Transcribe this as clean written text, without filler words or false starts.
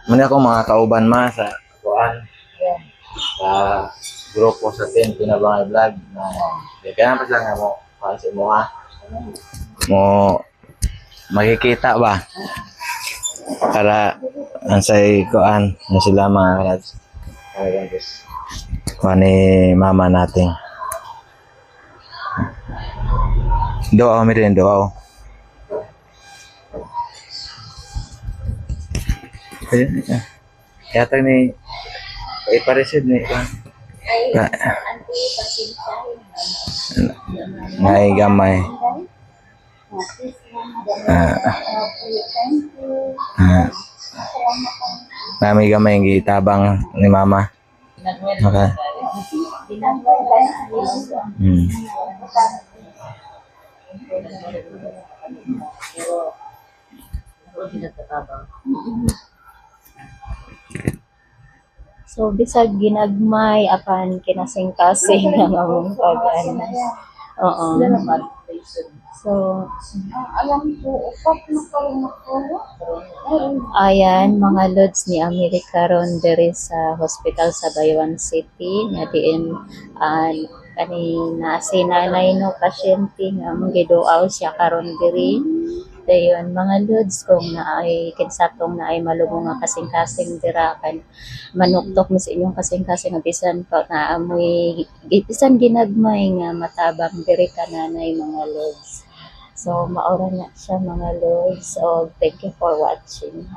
Muna ako mga kauban ma sa kuan Yeah. sa grupo sa team Pinabangay Vlog na kaya pa lang mo kasi mo ha mo makikita ba para ansay kuan na sila mga kalas kuan ni mama natin doa mi rin doa yata ni iparesid ni kuan Ay, na anti pasintay. ngay gamay ah Thank you. ah nami gamay ang gitabang ni mama okay hmm. So bisag ginagmay apan kinasing-kasing ang among pag-ano. Oo. So alam ko upat na karon ako. Ayan mga lods ni America ron diri sa hospital sa Baywan City nga diin kanina si nanay no pasyente nga giduaw siya karon diri. Dayon mga lods kung naay kinsatong naay malubong nga kasing-kasing dira kan manuktok mo sa inyong kasing-kasing nga bisan pa naamoy bisan ginagmay nga matabang diri ka nanay mga lods. So maura na siya mga lods. So thank you for watching.